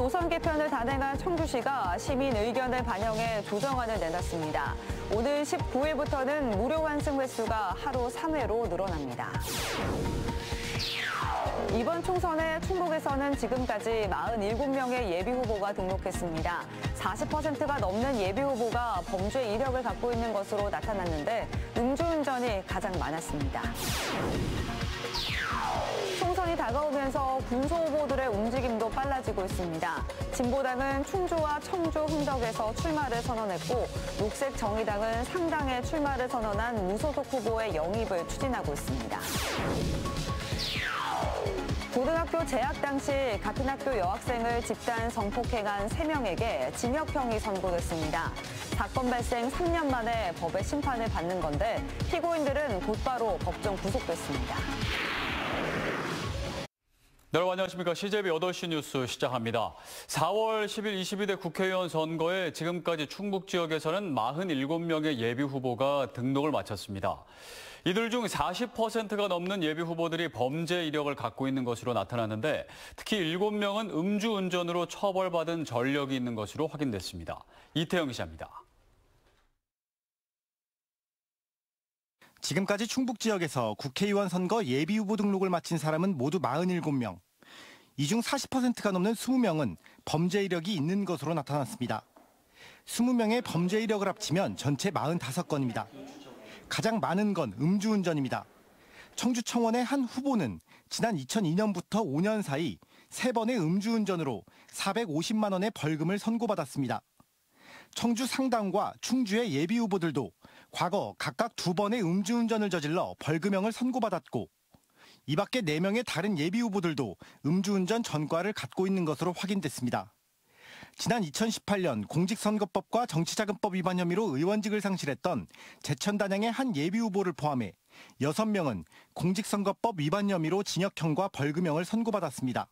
노선 개편을 단행한 청주시가 시민 의견을 반영해 조정안을 내놨습니다. 오늘 19일부터는 무료 환승 횟수가 하루 3회로 늘어납니다. 이번 총선에 충북에서는 지금까지 47명의 예비후보가 등록했습니다. 40%가 넘는 예비후보가 범죄 이력을 갖고 있는 것으로 나타났는데 음주운전이 가장 많았습니다. 총선이 다가오면서 군소후보들의 움직임도 빨라지고 있습니다. 진보당은 충주와 청주, 흥덕에서 출마를 선언했고 녹색정의당은 상당에 출마를 선언한 무소속 후보의 영입을 추진하고 있습니다. 고등학교 재학 당시 같은 학교 여학생을 집단 성폭행한 3명에게 징역형이 선고됐습니다. 사건 발생 3년 만에 법의 심판을 받는 건데 피고인들은 곧바로 법정 구속됐습니다. 여러분 안녕하십니까. CJB 8시 뉴스 시작합니다. 4월 10일 22대 국회의원 선거에 지금까지 충북 지역에서는 47명의 예비후보가 등록을 마쳤습니다. 이들 중 40%가 넘는 예비후보들이 범죄 이력을 갖고 있는 것으로 나타났는데 특히 7명은 음주운전으로 처벌받은 전력이 있는 것으로 확인됐습니다. 이태영 기자입니다. 지금까지 충북 지역에서 국회의원 선거 예비후보 등록을 마친 사람은 모두 47명. 이 중 40%가 넘는 20명은 범죄 이력이 있는 것으로 나타났습니다. 20명의 범죄 이력을 합치면 전체 45건입니다. 가장 많은 건 음주운전입니다. 청주청원의 한 후보는 지난 2002년부터 5년 사이 3번의 음주운전으로 450만 원의 벌금을 선고받았습니다. 청주 상당과 충주의 예비후보들도 과거 각각 2번의 음주운전을 저질러 벌금형을 선고받았고 이 밖에 4명의 다른 예비후보들도 음주운전 전과를 갖고 있는 것으로 확인됐습니다. 지난 2018년 공직선거법과 정치자금법 위반 혐의로 의원직을 상실했던 제천단양의 한 예비후보를 포함해 6명은 공직선거법 위반 혐의로 징역형과 벌금형을 선고받았습니다.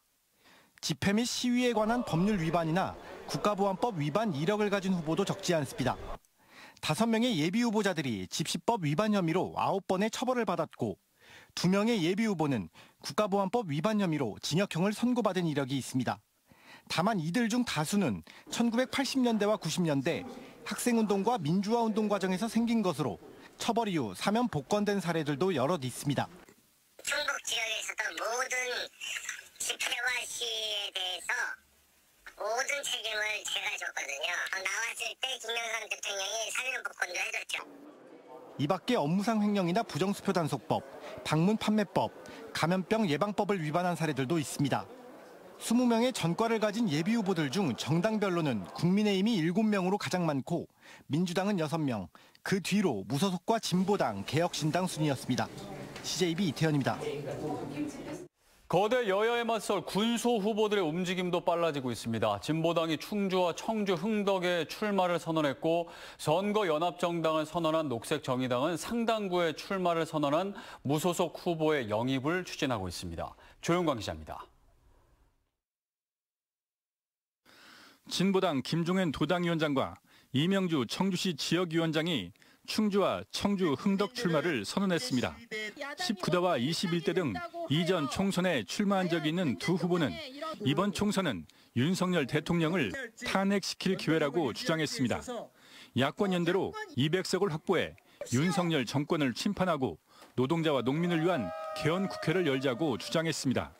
집회 및 시위에 관한 법률 위반이나 국가보안법 위반 이력을 가진 후보도 적지 않습니다. 5명의 예비후보자들이 집시법 위반 혐의로 9번의 처벌을 받았고 2명의 예비후보는 국가보안법 위반 혐의로 징역형을 선고받은 이력이 있습니다. 다만 이들 중 다수는 1980년대와 90년대 학생운동과 민주화운동 과정에서 생긴 것으로 처벌 이후 사면 복권된 사례들도 여럿 있습니다. 충북 지역에서도 모든 집회와 시위에 대해서 모든 책임을 제가 졌거든요. 나왔을 때 김영삼 대통령이 사면 복권도 해줬죠. 이 밖에 업무상 횡령이나 부정수표 단속법, 방문 판매법, 감염병 예방법을 위반한 사례들도 있습니다. 20명의 전과를 가진 예비후보들 중 정당별로는 국민의힘이 7명으로 가장 많고 민주당은 6명, 그 뒤로 무소속과 진보당, 개혁신당 순이었습니다. CJB 이태현입니다. 거대 여야에 맞설 군소 후보들의 움직임도 빨라지고 있습니다. 진보당이 충주와 청주 흥덕에 출마를 선언했고 선거연합정당을 선언한 녹색정의당은 상당구에 출마를 선언한 무소속 후보의 영입을 추진하고 있습니다. 조용광 기자입니다. 진보당 김종현 도당위원장과 이명주 청주시 지역위원장이 충주와 청주 흥덕 출마를 선언했습니다. 19대와 21대 등 이전 총선에 출마한 적이 있는 두 후보는 이번 총선은 윤석열 대통령을 탄핵시킬 기회라고 주장했습니다. 야권 연대로 200석을 확보해 윤석열 정권을 심판하고 노동자와 농민을 위한 개헌 국회를 열자고 주장했습니다.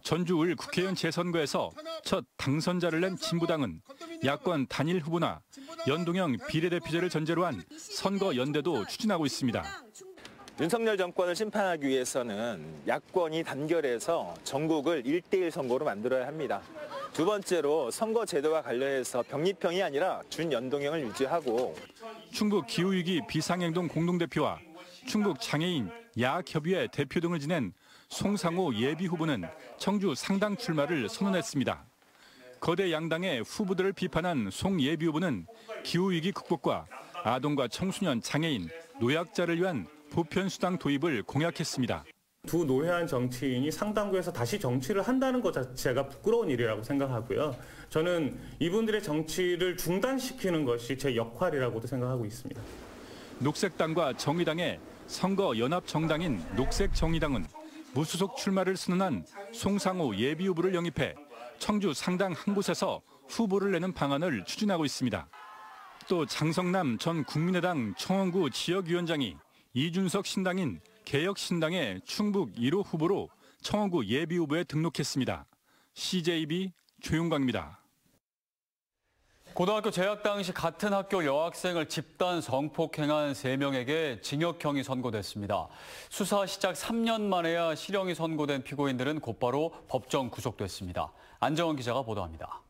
전주 을 국회의원 재선거에서 첫 당선자를 낸 진보당은 야권 단일 후보나 연동형 비례대표제를 전제로 한 선거 연대도 추진하고 있습니다. 윤석열 정권을 심판하기 위해서는 야권이 단결해서 전국을 1대1 선거로 만들어야 합니다. 두 번째로 선거 제도와 관련해서 병립형이 아니라 준연동형을 유지하고 충북 기후위기 비상행동 공동대표와 충북 장애인 야학협의회 대표 등을 지낸 송상호 예비후보는 청주 상당 출마를 선언했습니다. 거대 양당의 후보들을 비판한 송 예비후보는 기후위기 극복과 아동과 청소년, 장애인, 노약자를 위한 보편수당 도입을 공약했습니다. 두 노회한 정치인이 상당구에서 다시 정치를 한다는 것 자체가 부끄러운 일이라고 생각하고요. 저는 이분들의 정치를 중단시키는 것이 제 역할이라고도 생각하고 있습니다. 녹색당과 정의당의 선거 연합 정당인 녹색정의당은 무소속 출마를 선언한 송상호 예비후보를 영입해 청주 상당 한 곳에서 후보를 내는 방안을 추진하고 있습니다. 또 장성남 전 국민의당 청원구 지역위원장이 이준석 신당인 개혁신당의 충북 1호 후보로 청원구 예비후보에 등록했습니다. CJB 조용광입니다. 고등학교 재학 당시 같은 학교 여학생을 집단 성폭행한 3명에게 징역형이 선고됐습니다. 수사 시작 3년 만에야 실형이 선고된 피고인들은 곧바로 법정 구속됐습니다. 안정원 기자가 보도합니다.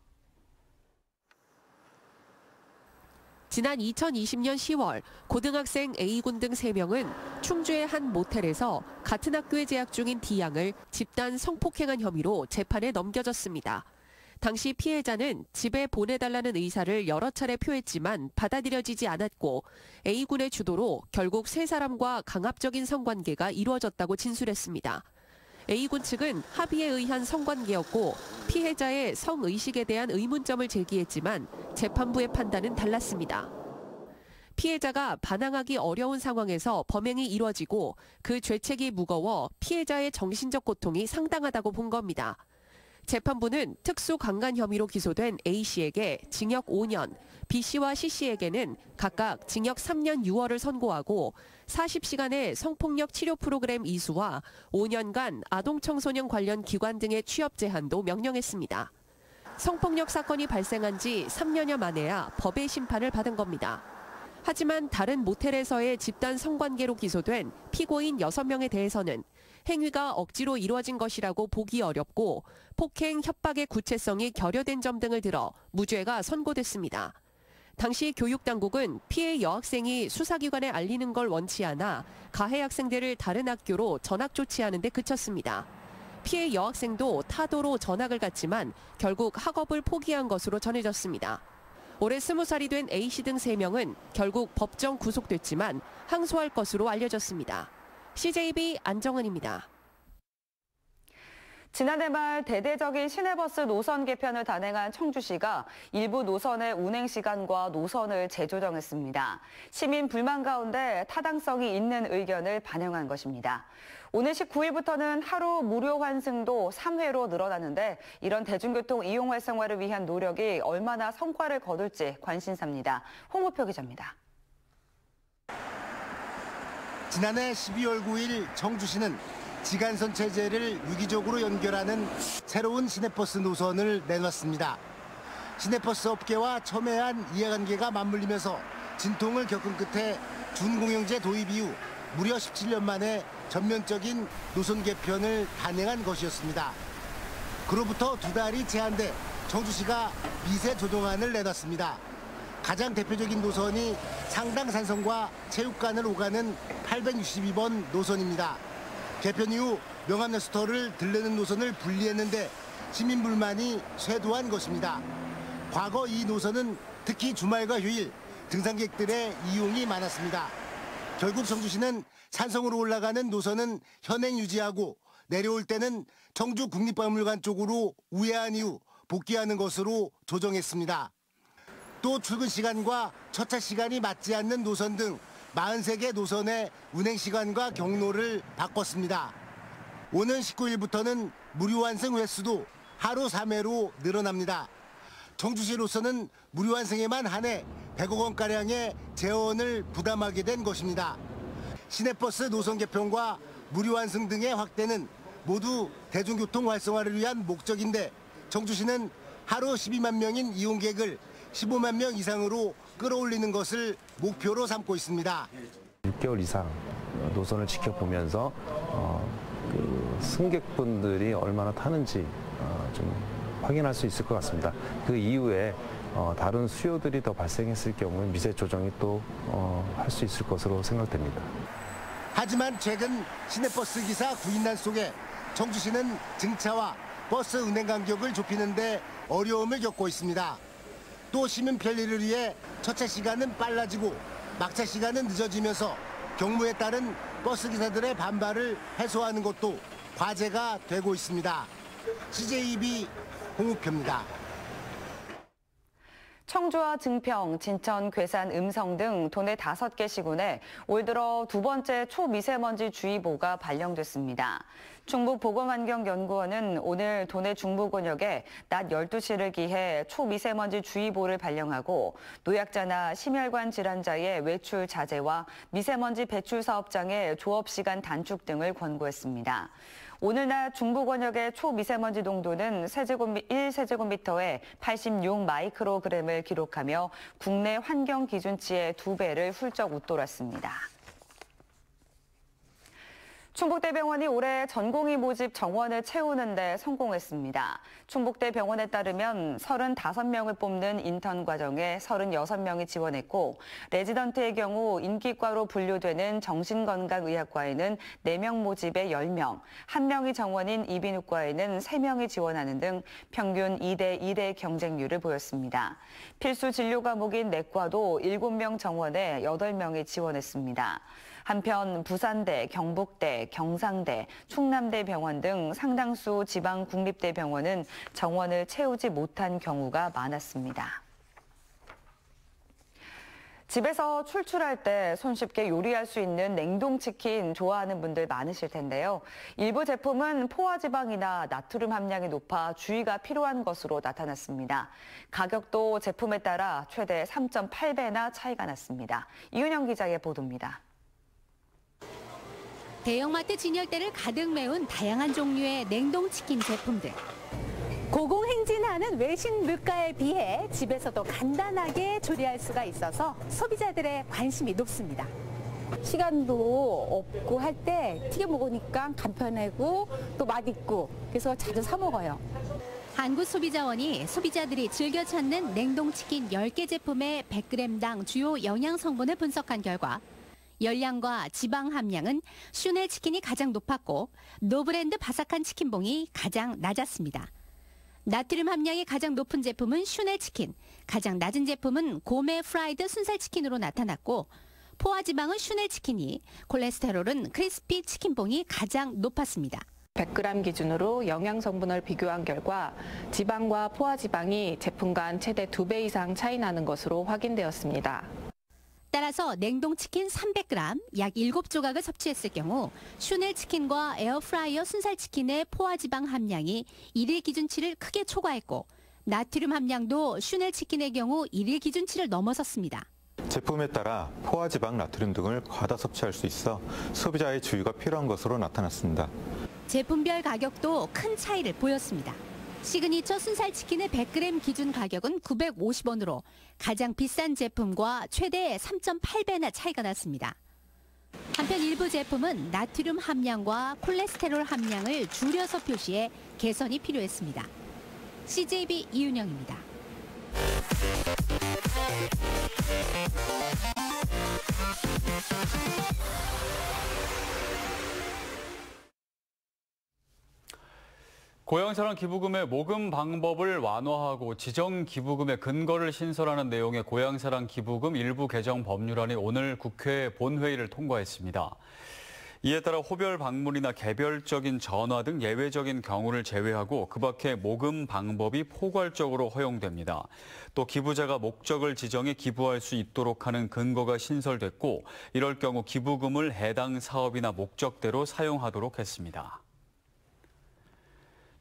지난 2020년 10월 고등학생 A군 등 3명은 충주의 한 모텔에서 같은 학교에 재학 중인 D양을 집단 성폭행한 혐의로 재판에 넘겨졌습니다. 당시 피해자는 집에 보내달라는 의사를 여러 차례 표했지만 받아들여지지 않았고 A군의 주도로 결국 3사람과 강압적인 성관계가 이루어졌다고 진술했습니다. A군 측은 합의에 의한 성관계였고 피해자의 성의식에 대한 의문점을 제기했지만 재판부의 판단은 달랐습니다. 피해자가 반항하기 어려운 상황에서 범행이 이루어지고 그 죄책이 무거워 피해자의 정신적 고통이 상당하다고 본 겁니다. 재판부는 특수강간 혐의로 기소된 A씨에게 징역 5년, B씨와 C씨에게는 각각 징역 3년 6월을 선고하고 40시간의 성폭력 치료 프로그램 이수와 5년간 아동청소년 관련 기관 등의 취업 제한도 명령했습니다. 성폭력 사건이 발생한 지 3년여 만에야 법의 심판을 받은 겁니다. 하지만 다른 모텔에서의 집단 성관계로 기소된 피고인 6명에 대해서는 행위가 억지로 이루어진 것이라고 보기 어렵고 폭행, 협박의 구체성이 결여된 점 등을 들어 무죄가 선고됐습니다. 당시 교육당국은 피해 여학생이 수사기관에 알리는 걸 원치 않아 가해 학생들을 다른 학교로 전학 조치하는 데 그쳤습니다. 피해 여학생도 타도로 전학을 갔지만 결국 학업을 포기한 것으로 전해졌습니다. 올해 20살이 된 A씨 등 3명은 결국 법정 구속됐지만 항소할 것으로 알려졌습니다. CJB 안정은입니다. 지난해 말 대대적인 시내버스 노선 개편을 단행한 청주시가 일부 노선의 운행 시간과 노선을 재조정했습니다. 시민 불만 가운데 타당성이 있는 의견을 반영한 것입니다. 오늘 19일부터는 하루 무료 환승도 3회로 늘어나는데 이런 대중교통 이용 활성화를 위한 노력이 얼마나 성과를 거둘지 관심사입니다. 홍우표 기자입니다. 지난해 12월 9일 청주시는 지간선 체제를 유기적으로 연결하는 새로운 시내버스 노선을 내놨습니다. 시내버스 업계와 첨예한 이해관계가 맞물리면서 진통을 겪은 끝에 준공영제 도입 이후 무려 17년 만에 전면적인 노선 개편을 단행한 것이었습니다. 그로부터 2달이 제한돼 청주시가 미세 조정안을 내놨습니다. 가장 대표적인 노선이 상당산성과 체육관을 오가는 862번 노선입니다. 개편 이후 명암레스토를 들르는 노선을 분리했는데 시민 불만이 쇄도한 것입니다. 과거 이 노선은 특히 주말과 휴일 등산객들의 이용이 많았습니다. 결국 청주시는 산성으로 올라가는 노선은 현행 유지하고 내려올 때는 청주 국립박물관 쪽으로 우회한 이후 복귀하는 것으로 조정했습니다. 또 출근 시간과 첫차 시간이 맞지 않는 노선 등 43개 노선의 운행 시간과 경로를 바꿨습니다. 오는 19일부터는 무료 환승 횟수도 하루 3회로 늘어납니다. 청주시로서는 무료 환승에만 한해 100억 원가량의 재원을 부담하게 된 것입니다. 시내버스 노선 개편과 무료 환승 등의 확대는 모두 대중교통 활성화를 위한 목적인데 청주시는 하루 12만 명인 이용객을 15만 명 이상으로 끌어올리는 것을 목표로 삼고 있습니다. 6개월 이상 노선을 지켜보면서 승객분들이 얼마나 타는지 좀 확인할 수 있을 것 같습니다. 그 이후에 다른 수요들이 더 발생했을 경우에 미세 조정이 또 할 수 있을 것으로 생각됩니다. 하지만 최근 시내버스 기사 구인난 속에 청주시는 증차와 버스 운행 간격을 좁히는 데 어려움을 겪고 있습니다. 또 시민 편리를 위해 첫차 시간은 빨라지고 막차 시간은 늦어지면서 경무에 따른 버스 기사들의 반발을 해소하는 것도 과제가 되고 있습니다. CJB 홍우표입니다. 청주와 증평, 진천, 괴산, 음성 등 도내 5개 시군에 올 들어 두 번째 초미세먼지 주의보가 발령됐습니다. 충북보건환경연구원은 오늘 도내 중부권역에 낮 12시를 기해 초미세먼지 주의보를 발령하고 노약자나 심혈관 질환자의 외출 자제와 미세먼지 배출 사업장의 조업시간 단축 등을 권고했습니다. 오늘 낮 중부권역의 초미세먼지 농도는 1세제곱미터에 86 마이크로그램을 기록하며 국내 환경 기준치의 2배를 훌쩍 웃돌았습니다. 충북대병원이 올해 전공의 모집 정원을 채우는 데 성공했습니다. 충북대병원에 따르면 35명을 뽑는 인턴 과정에 36명이 지원했고 레지던트의 경우 인기과로 분류되는 정신건강의학과에는 4명 모집에 10명, 1명이 정원인 이비인후과에는 3명이 지원하는 등 평균 2대 1의 경쟁률을 보였습니다. 필수 진료 과목인 내과도 7명 정원에 8명이 지원했습니다. 한편 부산대, 경북대, 경상대, 충남대 병원 등 상당수 지방 국립대 병원은 정원을 채우지 못한 경우가 많았습니다. 집에서 출출할 때 손쉽게 요리할 수 있는 냉동치킨 좋아하는 분들 많으실 텐데요. 일부 제품은 포화지방이나 나트륨 함량이 높아 주의가 필요한 것으로 나타났습니다. 가격도 제품에 따라 최대 3.8배나 차이가 났습니다. 이윤영 기자의 보도입니다. 대형마트 진열대를 가득 메운 다양한 종류의 냉동치킨 제품들. 고공행진하는 외식 물가에 비해 집에서도 간단하게 조리할 수가 있어서 소비자들의 관심이 높습니다. 시간도 없고 할 때 튀겨 먹으니까 간편하고 또 맛있고 그래서 자주 사 먹어요. 한국소비자원이 소비자들이 즐겨 찾는 냉동치킨 10개 제품의 100g당 주요 영양 성분을 분석한 결과 열량과 지방 함량은 슈넬 치킨이 가장 높았고 노브랜드 바삭한 치킨봉이 가장 낮았습니다. 나트륨 함량이 가장 높은 제품은 슈넬 치킨, 가장 낮은 제품은 고메 프라이드 순살 치킨으로 나타났고 포화지방은 슈넬 치킨이, 콜레스테롤은 크리스피 치킨봉이 가장 높았습니다. 100g 기준으로 영양 성분을 비교한 결과 지방과 포화지방이 제품 간 최대 2배 이상 차이 나는 것으로 확인되었습니다. 따라서 냉동치킨 300g, 약 7조각을 섭취했을 경우 슈넬 치킨과 에어프라이어 순살치킨의 포화지방 함량이 1일 기준치를 크게 초과했고 나트륨 함량도 슈넬 치킨의 경우 1일 기준치를 넘어섰습니다. 제품에 따라 포화지방, 나트륨 등을 과다 섭취할 수 있어 소비자의 주의가 필요한 것으로 나타났습니다. 제품별 가격도 큰 차이를 보였습니다. 시그니처 순살치킨의 100g 기준 가격은 950원으로 가장 비싼 제품과 최대 3.8배나 차이가 났습니다. 한편 일부 제품은 나트륨 함량과 콜레스테롤 함량을 줄여서 표시해 개선이 필요했습니다. CJB 이윤영입니다. 고향사랑 기부금의 모금 방법을 완화하고 지정 기부금의 근거를 신설하는 내용의 고향사랑 기부금 일부 개정 법률안이 오늘 국회 본회의를 통과했습니다. 이에 따라 호별 방문이나 개별적인 전화 등 예외적인 경우를 제외하고 그 밖에 모금 방법이 포괄적으로 허용됩니다. 또 기부자가 목적을 지정해 기부할 수 있도록 하는 근거가 신설됐고 이럴 경우 기부금을 해당 사업이나 목적대로 사용하도록 했습니다.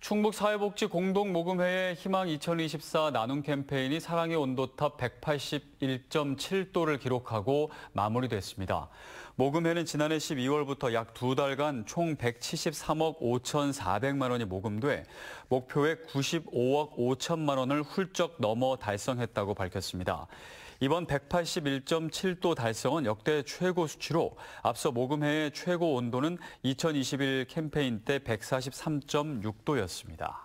충북사회복지공동모금회의 희망 2024 나눔 캠페인이 사랑의 온도탑 181.7도를 기록하고 마무리됐습니다. 모금회는 지난해 12월부터 약 2달간 총 173억 5,400만 원이 모금돼 목표액 95억 5천만 원을 훌쩍 넘어 달성했다고 밝혔습니다. 이번 181.7도 달성은 역대 최고 수치로 앞서 모금회의 최고 온도는 2021 캠페인 때 143.6도였습니다.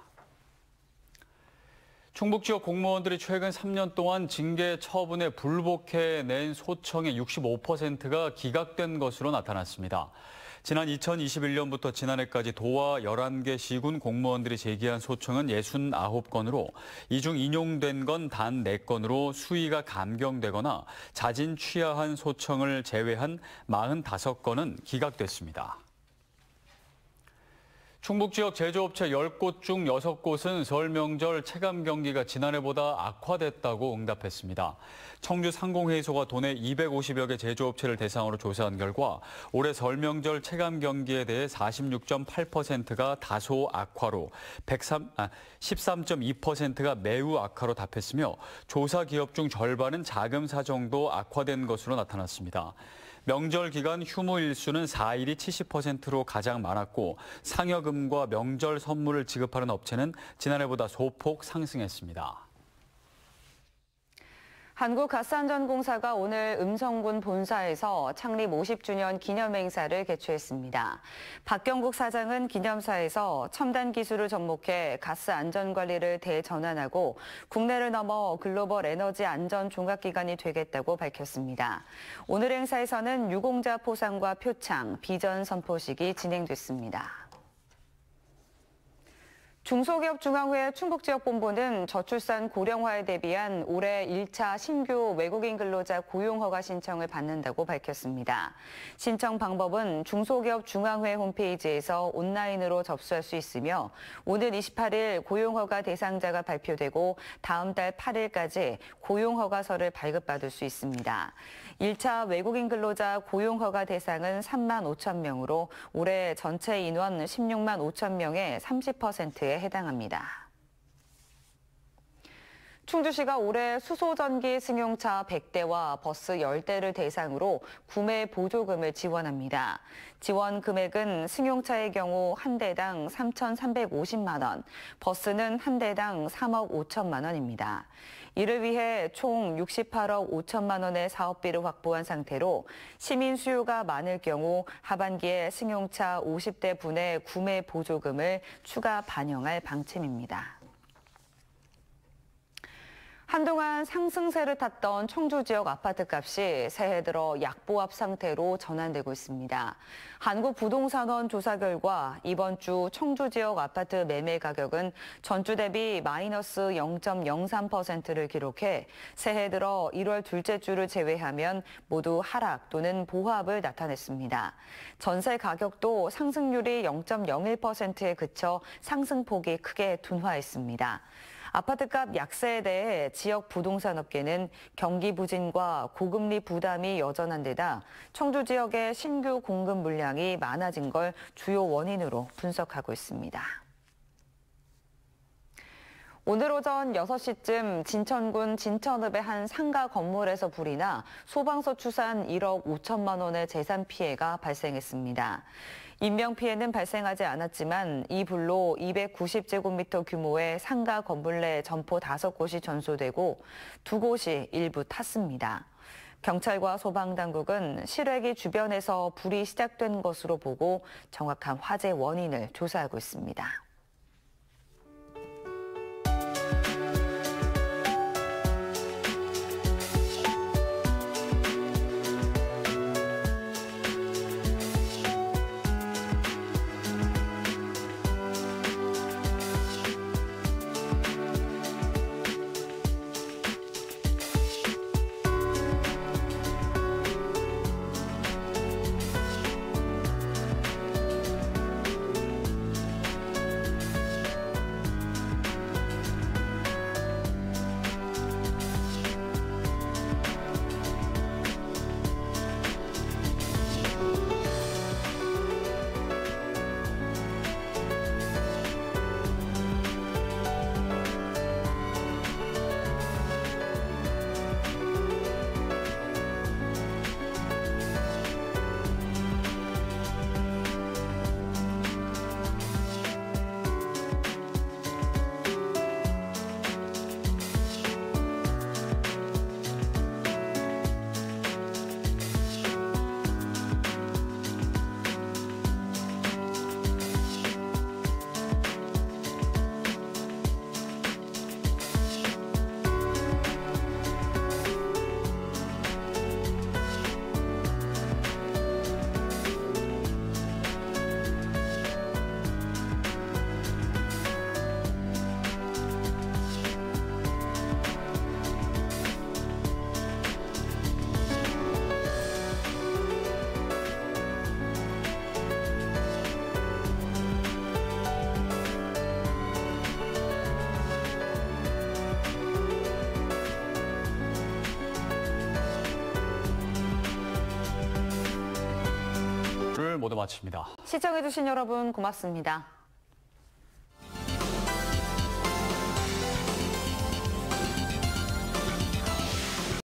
충북 지역 공무원들이 최근 3년 동안 징계 처분에 불복해 낸 소청의 65%가 기각된 것으로 나타났습니다. 지난 2021년부터 지난해까지 도와 11개 시군 공무원들이 제기한 소청은 69건으로 이 중 인용된 건 단 4건으로 수위가 감경되거나 자진 취하한 소청을 제외한 45건은 기각됐습니다. 충북 지역 제조업체 10곳 중 6곳은 설 명절 체감 경기가 지난해보다 악화됐다고 응답했습니다. 청주 상공회의소가 도내 250여 개 제조업체를 대상으로 조사한 결과 올해 설 명절 체감 경기에 대해 46.8%가 다소 악화로 13.2%가 매우 악화로 답했으며 조사 기업 중 절반은 자금사 정도 악화된 것으로 나타났습니다. 명절 기간 휴무 일수는 4일이 70%로 가장 많았고 상여금과 명절 선물을 지급하는 업체는 지난해보다 소폭 상승했습니다. 한국가스안전공사가 오늘 음성군 본사에서 창립 50주년 기념행사를 개최했습니다. 박경국 사장은 기념사에서 첨단 기술을 접목해 가스 안전관리를 대전환하고 국내를 넘어 글로벌 에너지 안전 종합기관이 되겠다고 밝혔습니다. 오늘 행사에서는 유공자 포상과 표창, 비전 선포식이 진행됐습니다. 중소기업 중앙회 충북지역본부는 저출산 고령화에 대비한 올해 1차 신규 외국인 근로자 고용허가 신청을 받는다고 밝혔습니다. 신청 방법은 중소기업 중앙회 홈페이지에서 온라인으로 접수할 수 있으며 오늘 28일 고용허가 대상자가 발표되고 다음 달 8일까지 고용허가서를 발급받을 수 있습니다. 1차 외국인 근로자 고용허가 대상은 3만 5천 명으로 올해 전체 인원 16만 5천 명의 30%에 해당합니다. 충주시가 올해 수소전기 승용차 100대와 버스 10대를 대상으로 구매 보조금을 지원합니다. 지원 금액은 승용차의 경우 한 대당 3,350만 원, 버스는 한 대당 3억 5천만 원입니다. 이를 위해 총 68억 5천만 원의 사업비를 확보한 상태로 시민 수요가 많을 경우 하반기에 승용차 50대 분의 구매 보조금을 추가 반영할 방침입니다. 한동안 상승세를 탔던 청주 지역 아파트값이 새해 들어 약보합 상태로 전환되고 있습니다. 한국부동산원 조사 결과 이번 주 청주 지역 아파트 매매 가격은 전주 대비 마이너스 0.03%를 기록해 새해 들어 1월 둘째 주를 제외하면 모두 하락 또는 보합을 나타냈습니다. 전세 가격도 상승률이 0.01%에 그쳐 상승폭이 크게 둔화했습니다. 아파트값 약세에 대해 지역 부동산 업계는 경기 부진과 고금리 부담이 여전한 데다 청주 지역의 신규 공급 물량이 많아진 걸 주요 원인으로 분석하고 있습니다. 오늘 오전 6시쯤 진천군 진천읍의 한 상가 건물에서 불이 나 소방서 추산 1억 5천만 원의 재산 피해가 발생했습니다. 인명피해는 발생하지 않았지만 이 불로 290제곱미터 규모의 상가 건물 내 점포 5곳이 전소되고 2곳이 일부 탔습니다. 경찰과 소방당국은 실외기 주변에서 불이 시작된 것으로 보고 정확한 화재 원인을 조사하고 있습니다. 모두 마칩니다. 시청해주신 여러분 고맙습니다.